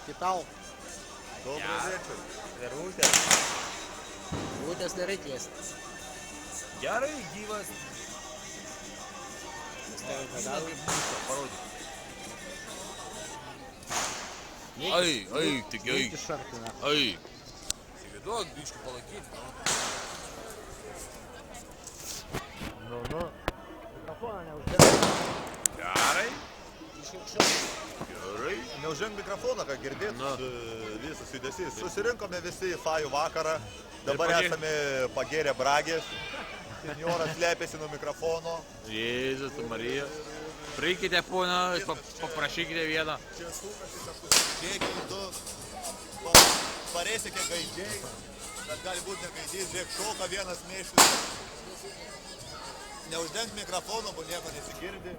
Kitau. Добрый вечер. Verutės. Rūtės nereikės. Gerai, gyvas. Stebim Žinau, pedalą. kaip mūsų, parodyk. Ai, tik eik. Išartina. Ai. Įsivaizduok, biškį palaikyti. Nu. Mikrofoną neuždėm. Gerai. Išaukščiau. Gerai. Neužženk mikrofoną, kad girdėt Na. visas judesys. Susirinkome visi į fajų vakarą. Dabar Ir esame pagėrę bragės. Senjoras slėpėsi nuo mikrofono. Jėzus, Marija. Prieikite, ponia, paprašykite vieną. Čia sukasi kažkokie žiekiai, du. Parėsi kiek gaidžiai. Bet gali būti ne gaidys, žiūrėk, šoka vienas mėšlis. Neuždenk mikrofono, bo nieko nesigirdi.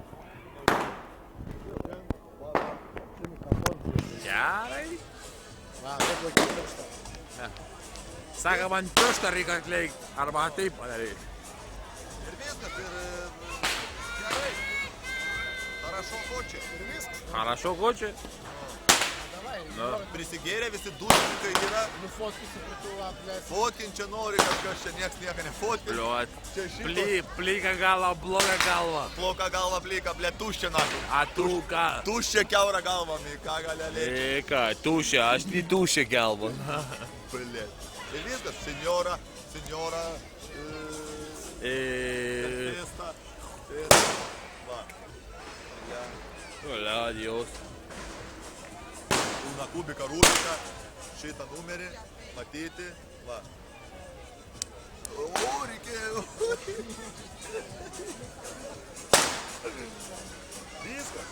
Gerai. Va, taip laikyti pirštą. Sako, man pirštą reikia atleikti. Arba taip padaryti. Ir viskas, ir gerai. Хорошо хоче. Ir viskas. Хорошо, kočiai? Davai, Prisigėrė visi dušininkai yra. nufotkysi pritulą, blės. Fotkint čia nori kažkas, čia nieks nieko nefotkint. Bliuot. Čia šitas. Plika galva, bloga galva. Ploka galva plika, ble, tuščia nakai. A tu ką? Tuščia kiaurą galvą, ką gali lėti. Ką, tušia, aš tai tušia galva. Ble. Ir viskas, senjora. Festa. Va. Olia, Dios. Una kubika Rubika. Šitą numerį. Matyti. Va. O, reikėjo. Viskas.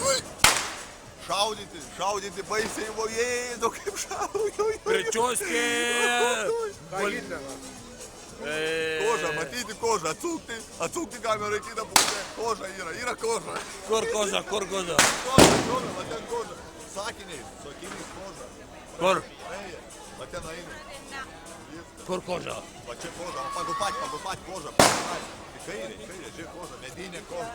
Ui. Šaudyti baisiai, o jėdu kaip šaudo. Прически. Koža, matyti kožą, atsukti kamerą į kitą pusę. Koža yra koža. Kur koža? Koža, va ten koža. Sakiniais koža. Kur? Eja, va ten eina. Kur koža? Va čia koža, va pagupati kožą. Į kairę, žiūrėk koža, medinė koža.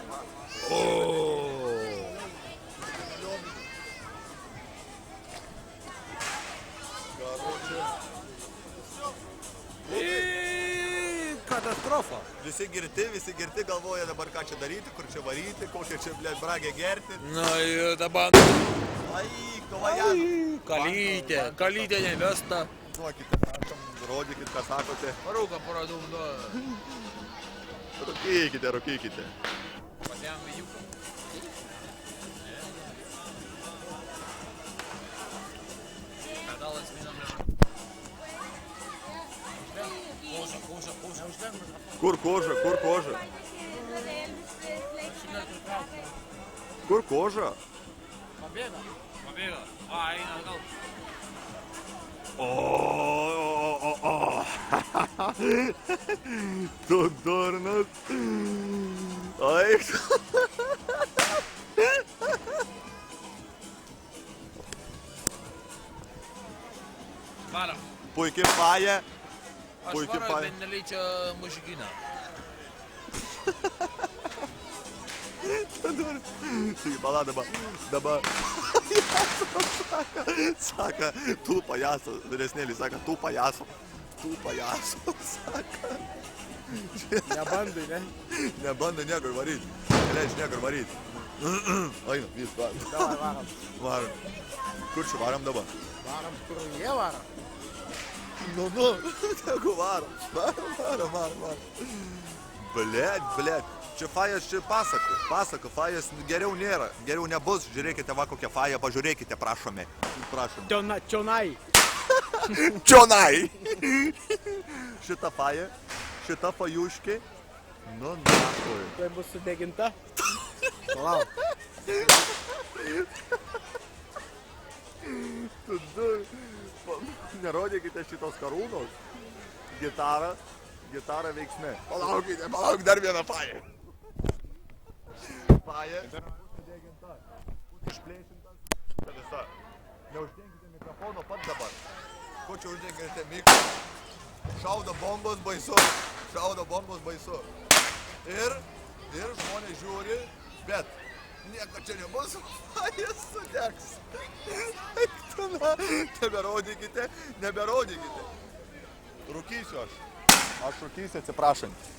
Katastrofa. Visi girti galvoja dabar ką čia daryti, kur čia varyti, kokią čia, blėt, bragę gerti. Na ir dabar. Ai, kovajan. Kalytė nevesta. Duokite, prašom, rodykit, ką sakote. Parūką paradum, nu. Rūkykite. Pasiam vijuką. Pedalas minam. Koža. Kur koža? Kur koža? Pabėga. A, eina gal. Tu durnas. Ai. Varam. Puikiai faja. Aš varam, bet neleičia mužikinę. Tai bala dabar. Saka, tu pajaso, vyresnėlis saka, tu pajaso, saka. Nebandai, ne? Nebandai niekur varyti, neleidži niekur varyti. Eina, vis, Davai, varam. Kur čia varam dabar? Varam, kur jie varo. Nu, tegu varam. Blet. Čia fajas, čia pasaka, fajas geriau nėra, geriau nebus, žiūrėkite va kokią fają, pažiūrėkite, prašome. Čionai. Čionai! Šita faja, šita fajuškė, nu nakui. Tai bus sudeginta. Palauk. Nerodykite šitos karūnos, gitara veiksme. Palaukite, dar vieną fają. Faja, sudeginta, išplėšintas, ta visa. Neuždenkite mikrofono pat dabar. Ko čia uždenkite mikrofą? Šaudo bombos baisu. Ir žmonės žiūri, bet Nieko čia nebus, jis sudegs. Eik tu, na, neberodykite. Rūkysiu aš. Aš rūkysiu atsiprašant.